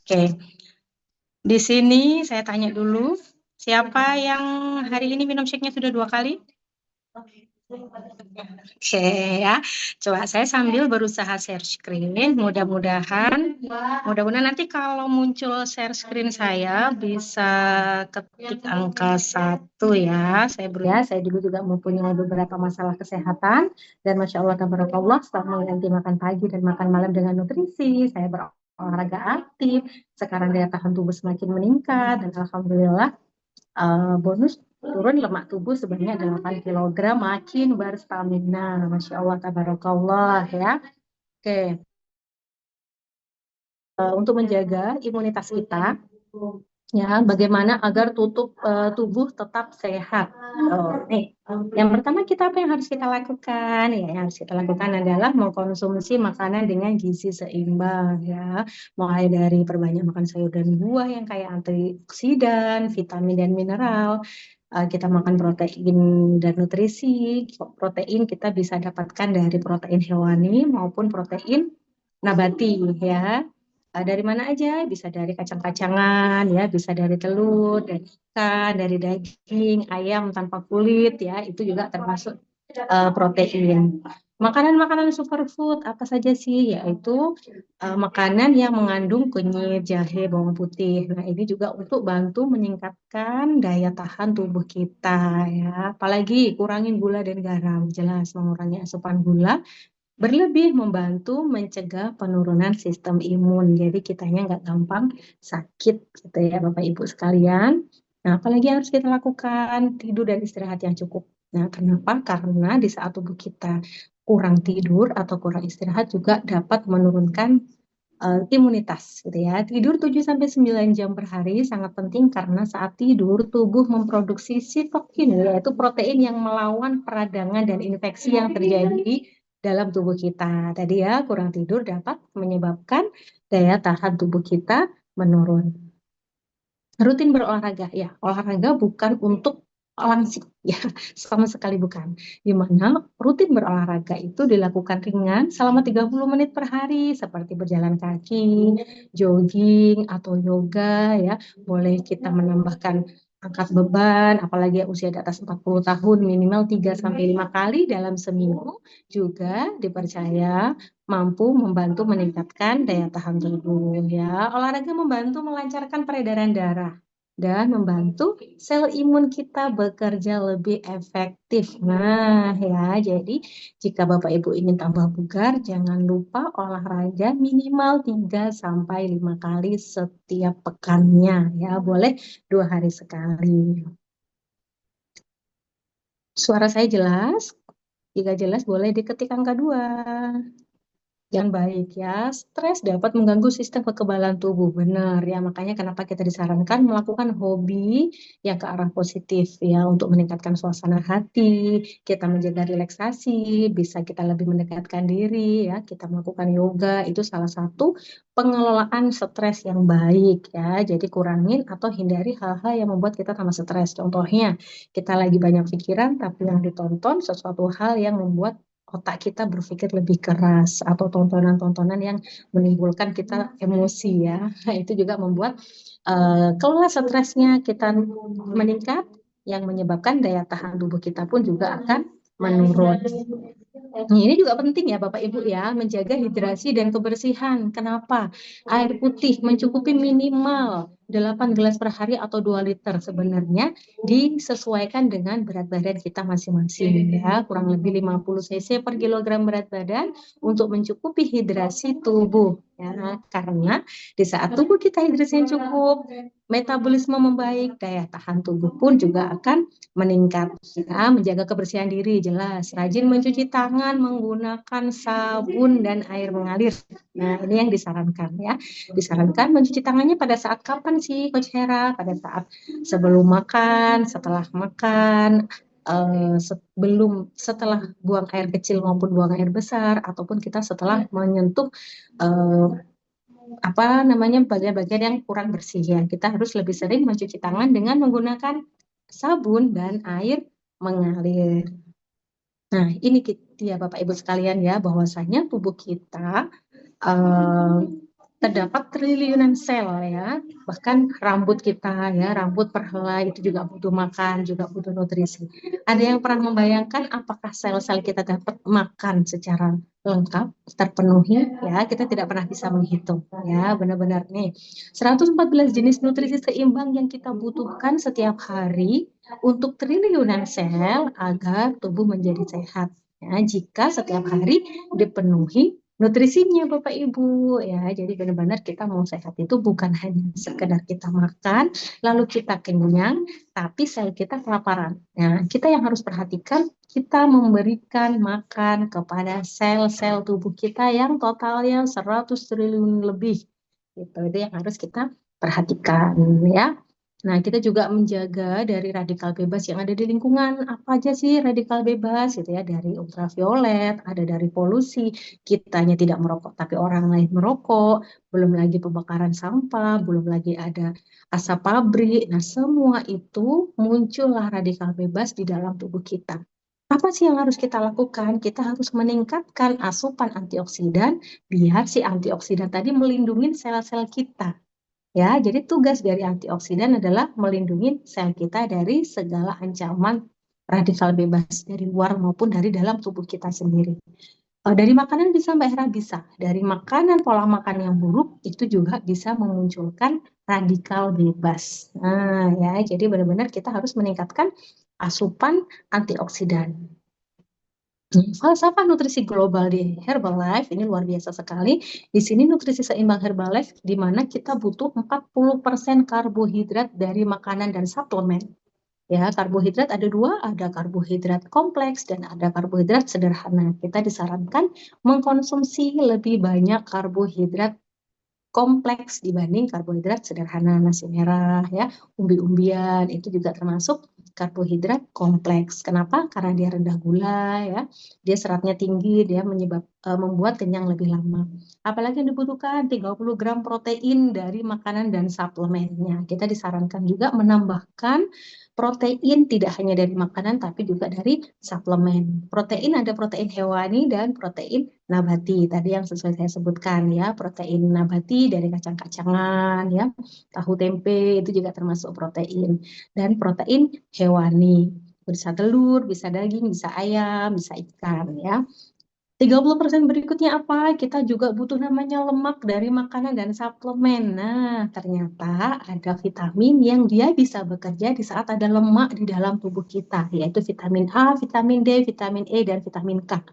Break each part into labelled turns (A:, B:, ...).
A: Oke, di sini saya tanya dulu, siapa yang hari ini minum shake-nya sudah 2 kali? Oke ya, coba saya sambil berusaha share screen. Mudah-mudahan nanti kalau muncul share screen saya bisa ketik angka 1 ya. Saya dulu juga mempunyai beberapa masalah kesehatan dan Masya Allah, tabarakallah, setelah mengganti makan pagi dan makan malam dengan nutrisi, saya berolahraga aktif. Sekarang daya tahan tubuh semakin meningkat dan alhamdulillah bonus turun lemak tubuh sebanyak 8 kilogram, makin berstamina. Masya Allah, tabarakallah ya. Oke, untuk menjaga imunitas kita, ya, bagaimana agar tubuh tetap sehat. Nih, yang pertama kita apa yang harus kita lakukan? Ya, yang harus kita lakukan adalah mengkonsumsi makanan dengan gizi seimbang, ya. Mulai dari perbanyak makan sayur dan buah yang kaya antioksidan, vitamin dan mineral. Kita makan protein dan nutrisi. Protein kita bisa dapatkan dari protein hewani maupun protein nabati, ya. Dari mana aja? Bisa dari kacang-kacangan, ya, bisa dari telur, dari ikan, dari daging, ayam tanpa kulit, ya, itu juga termasuk protein. Makanan-makanan superfood apa saja sih? Yaitu makanan yang mengandung kunyit, jahe, bawang putih. Nah, ini juga untuk bantu meningkatkan daya tahan tubuh kita, ya. Apalagi kurangin gula dan garam, jelas mengurangi asupan gula berlebih membantu mencegah penurunan sistem imun. Jadi kitanya nggak gampang sakit gitu ya Bapak Ibu sekalian. Nah, apalagi yang harus kita lakukan? Tidur dan istirahat yang cukup. Nah, kenapa? Karena di saat tubuh kita kurang tidur atau kurang istirahat juga dapat menurunkan imunitas gitu ya. Tidur 7 sampai 9 jam per hari sangat penting karena saat tidur tubuh memproduksi sitokin, yaitu protein yang melawan peradangan dan infeksi yang terjadi dalam tubuh kita. Tadi ya, kurang tidur dapat menyebabkan daya tahan tubuh kita menurun. Rutin berolahraga, ya, olahraga bukan untuk langsing, ya, sama sekali bukan. Di mana rutin berolahraga itu dilakukan ringan selama 30 menit per hari, seperti berjalan kaki, jogging, atau yoga, ya. Boleh kita menambahkan angkat beban, apalagi yang usia di atas 40 tahun, minimal 3 sampai 5 kali dalam seminggu, juga dipercaya mampu membantu meningkatkan daya tahan tubuh, ya. Olahraga membantu melancarkan peredaran darah dan membantu sel imun kita bekerja lebih efektif. Nah, ya, jadi jika Bapak Ibu ingin tambah bugar, jangan lupa olahraga minimal 3 sampai 5 kali setiap pekannya, ya. Boleh 2 hari sekali. Suara saya jelas? Jika jelas, boleh diketik angka 2. Yang baik ya, stres dapat mengganggu sistem kekebalan tubuh, benar ya, makanya kenapa kita disarankan melakukan hobi yang ke arah positif ya, untuk meningkatkan suasana hati, kita menjaga relaksasi, bisa kita lebih mendekatkan diri ya, kita melakukan yoga, itu salah satu pengelolaan stres yang baik ya, jadi kurangin atau hindari hal-hal yang membuat kita tambah stres, contohnya kita lagi banyak pikiran tapi yang ditonton sesuatu hal yang membuat otak kita berpikir lebih keras atau tontonan-tontonan yang menimbulkan kita emosi ya. Nah, itu juga membuat kelola stresnya kita meningkat yang menyebabkan daya tahan tubuh kita pun juga akan menurun. Nah, ini juga penting ya Bapak Ibu ya, menjaga hidrasi dan kebersihan. Kenapa? Air putih mencukupi minimal 8 gelas per hari atau 2 liter sebenarnya disesuaikan dengan berat badan kita masing-masing ya, kurang lebih 50 cc per kilogram berat badan untuk mencukupi hidrasi tubuh ya. Karena di saat tubuh kita hidrasinya cukup, metabolisme membaik, daya tahan tubuh pun juga akan meningkat ya. Menjaga kebersihan diri jelas, rajin mencuci tangan menggunakan sabun dan air mengalir. Nah, ini yang disarankan ya. Disarankan mencuci tangannya pada saat kapan sih Coach Hera? Pada saat sebelum makan, setelah makan, setelah buang air kecil maupun buang air besar, ataupun kita setelah menyentuh eh, bagian-bagian yang kurang bersih ya. Kita harus lebih sering mencuci tangan dengan menggunakan sabun dan air mengalir. Nah, ini dia Bapak Ibu sekalian ya, bahwasanya tubuh kita eh, terdapat triliunan sel ya, bahkan rambut kita ya, rambut perhelai itu juga butuh makan, juga butuh nutrisi. Ada yang pernah membayangkan apakah sel-sel kita dapat makan secara lengkap, terpenuhi ya, kita tidak pernah bisa menghitung ya, benar-benar nih. 114 jenis nutrisi seimbang yang kita butuhkan setiap hari untuk triliunan sel agar tubuh menjadi sehat. Ya, jika setiap hari dipenuhi nutrisinya Bapak Ibu ya. Jadi benar-benar kita mau sehat itu bukan hanya sekedar kita makan lalu kita kenyang, tapi sel kita kelaparan. Nah, kita yang harus perhatikan kita memberikan makan kepada sel-sel tubuh kita yang totalnya 100 triliun lebih. Gitu. Itu yang harus kita perhatikan ya. Nah, kita juga menjaga dari radikal bebas yang ada di lingkungan. Apa aja sih radikal bebas gitu ya? Dari ultraviolet, ada dari polusi, kitanya tidak merokok tapi orang lain merokok, belum lagi pembakaran sampah, belum lagi ada asap pabrik. Nah, semua itu muncullah radikal bebas di dalam tubuh kita. Apa sih yang harus kita lakukan? Kita harus meningkatkan asupan antioksidan biar si antioksidan tadi melindungi sel-sel kita. Ya, jadi tugas dari antioksidan adalah melindungi sel kita dari segala ancaman radikal bebas dari luar maupun dari dalam tubuh kita sendiri. Dari makanan bisa Mbak Hera bisa. Dari makanan pola makan yang buruk itu juga bisa memunculkan radikal bebas. Nah, ya, jadi benar-benar kita harus meningkatkan asupan antioksidan. Falsafah nutrisi global di Herbalife ini luar biasa sekali. Di sini nutrisi seimbang Herbalife di mana kita butuh 40% karbohidrat dari makanan dan suplemen. Ya, karbohidrat ada dua, ada karbohidrat kompleks dan ada karbohidrat sederhana. Kita disarankan mengkonsumsi lebih banyak karbohidrat kompleks dibanding karbohidrat sederhana, nasi merah ya, umbi-umbian itu juga termasuk karbohidrat kompleks. Kenapa? Karena dia rendah gula ya, dia seratnya tinggi, dia membuat kenyang lebih lama. Apalagi yang dibutuhkan 30 gram protein dari makanan dan suplemennya. Kita disarankan juga menambahkan protein tidak hanya dari makanan tapi juga dari suplemen. Protein ada protein hewani dan protein nabati. Tadi yang sesuai saya sebutkan ya, protein nabati dari kacang-kacangan ya, tahu tempe itu juga termasuk protein dan protein hewani. Bisa telur, bisa daging, bisa ayam, bisa ikan ya. 30% berikutnya apa? Kita juga butuh namanya lemak dari makanan dan suplemen. Nah, ternyata ada vitamin yang dia bisa bekerja di saat ada lemak di dalam tubuh kita, yaitu vitamin A, vitamin D, vitamin E, dan vitamin K.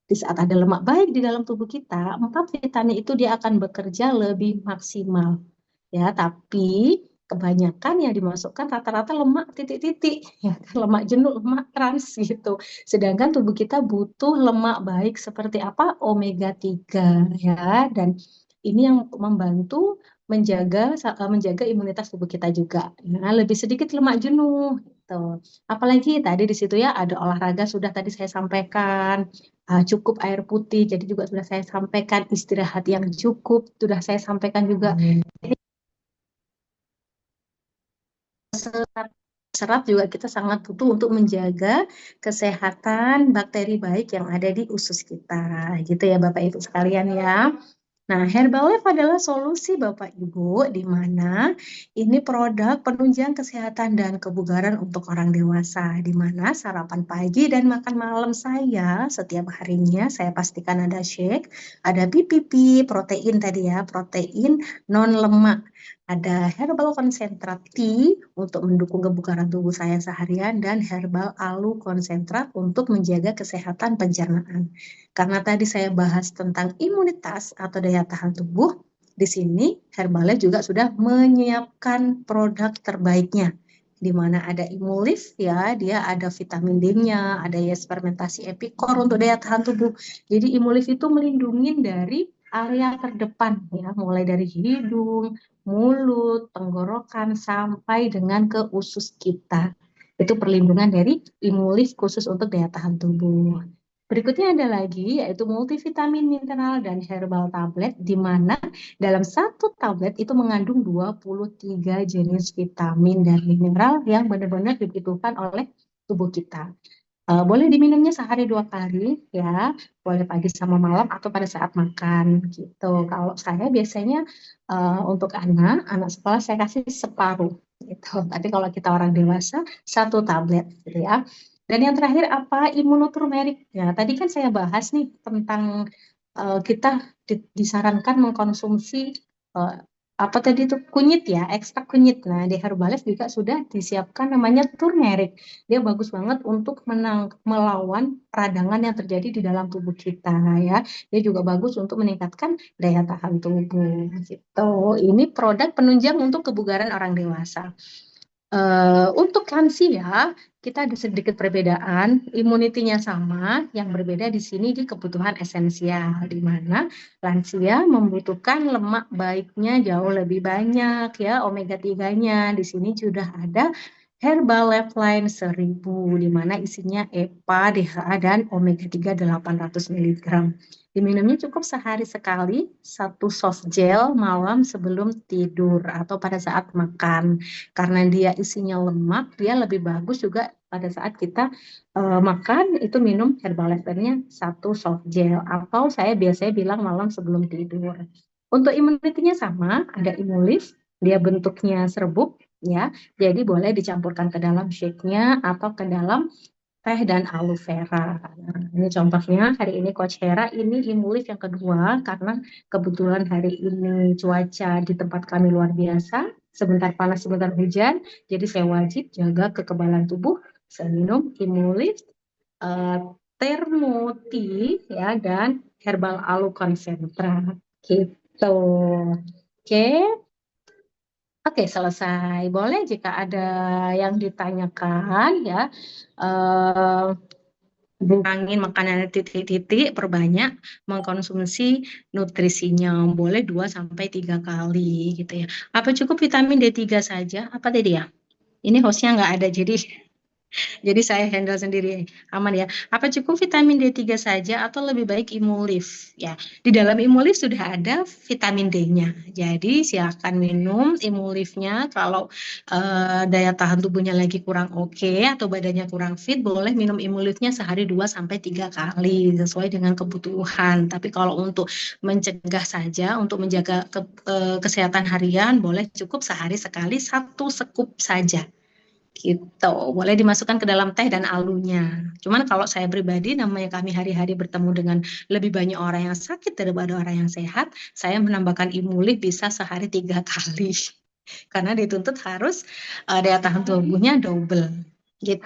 A: Di saat ada lemak baik di dalam tubuh kita, 4 vitamin itu dia akan bekerja lebih maksimal. Ya, tapi kebanyakan yang dimasukkan rata-rata lemak titik-titik, ya, lemak jenuh, lemak trans gitu. Sedangkan tubuh kita butuh lemak baik seperti apa? Omega 3 ya. Dan ini yang membantu menjaga imunitas tubuh kita juga. Nah, lebih sedikit lemak jenuh gitu. Apalagi tadi di situ ya ada olahraga sudah tadi saya sampaikan, cukup air putih, jadi juga sudah saya sampaikan istirahat yang cukup, sudah saya sampaikan juga serat juga kita sangat butuh untuk menjaga kesehatan bakteri baik yang ada di usus kita, gitu ya Bapak Ibu sekalian ya. Nah, Herbalife adalah solusi Bapak Ibu di mana ini produk penunjang kesehatan dan kebugaran untuk orang dewasa, di mana sarapan pagi dan makan malam saya setiap harinya saya pastikan ada shake, ada BPP, protein tadi ya, protein non lemak. Ada herbal konsentrat tea untuk mendukung kebugaran tubuh saya seharian dan herbal alu konsentrat untuk menjaga kesehatan pencernaan. Karena tadi saya bahas tentang imunitas atau daya tahan tubuh, di sini Herbalife juga sudah menyiapkan produk terbaiknya, di mana ada Imulif ya, dia ada vitamin D-nya, ada yes fermentasi epicor untuk daya tahan tubuh. Jadi Imulif itu melindungi dari area terdepan ya, mulai dari hidung, mulut, tenggorokan sampai dengan ke usus kita. Itu perlindungan dari Imulif khusus untuk daya tahan tubuh. Berikutnya ada lagi yaitu multivitamin mineral dan herbal tablet di mana dalam satu tablet itu mengandung 23 jenis vitamin dan mineral yang benar-benar dibutuhkan oleh tubuh kita. Boleh diminumnya sehari 2 kali ya, boleh pagi sama malam atau pada saat makan gitu. Kalau saya biasanya untuk anak sekolah saya kasih separuh gitu. Tapi kalau kita orang dewasa 1 tablet gitu ya. Dan yang terakhir apa imunoturmerik. Ya, tadi kan saya bahas nih tentang kita disarankan mengkonsumsi eh, apa tadi itu kunyit ya, ekstrak kunyit. Nah, di Herbalife juga sudah disiapkan namanya turmeric. Dia bagus banget untuk melawan peradangan yang terjadi di dalam tubuh kita ya. Dia juga bagus untuk meningkatkan daya tahan tubuh gitu. Ini produk penunjang untuk kebugaran orang dewasa. Untuk lansia, kita ada sedikit perbedaan, imunitinya sama, yang berbeda di sini di kebutuhan esensial, di mana lansia membutuhkan lemak baiknya jauh lebih banyak ya, omega 3-nya. Di sini sudah ada Herbalife Line 1000, di mana isinya EPA, DHA, dan omega 3 800 mg. Diminumnya cukup sehari sekali, 1 soft gel malam sebelum tidur atau pada saat makan. Karena dia isinya lemak, dia lebih bagus juga pada saat kita makan itu minum Herbalife-nya 1 soft gel atau saya biasanya bilang malam sebelum tidur. Untuk imunitinya sama, ada Imulift, dia bentuknya serbuk ya, jadi boleh dicampurkan ke dalam shake-nya atau ke dalam teh dan aloe vera. Nah, ini contohnya hari ini Coach Hera, ini Imulift yang kedua karena kebetulan hari ini cuaca di tempat kami luar biasa, sebentar panas sebentar hujan, jadi saya wajib jaga kekebalan tubuh. Saya minum Imulift, eh, Thermoti ya dan Herbal Aloe Concentrate gitu. Oke. Oke, selesai. Boleh jika ada yang ditanyakan ya, eh, kurangin makanan titik-titik, perbanyak mengkonsumsi nutrisinya. Boleh 2 sampai 3 kali gitu ya. Apa cukup vitamin D3 saja? Apa tadi ya? Ini hostnya nggak ada, jadi saya handle sendiri, aman ya. Apa cukup vitamin D3 saja atau lebih baik Imulift? Ya, di dalam Imulift sudah ada vitamin D-nya. Jadi silakan minum Imulift-nya kalau daya tahan tubuhnya lagi kurang oke atau badannya kurang fit, boleh minum Imulift-nya sehari 2 sampai 3 kali sesuai dengan kebutuhan. Tapi kalau untuk mencegah saja, untuk menjaga kesehatan harian, boleh cukup sehari sekali 1 sekup saja. Gitu, boleh dimasukkan ke dalam teh dan alunya. Cuman kalau saya pribadi, namanya kami hari-hari bertemu dengan lebih banyak orang yang sakit daripada orang yang sehat, saya menambahkan Imulift bisa sehari 3 kali. Karena dituntut harus daya tahan tubuhnya double. Gitu.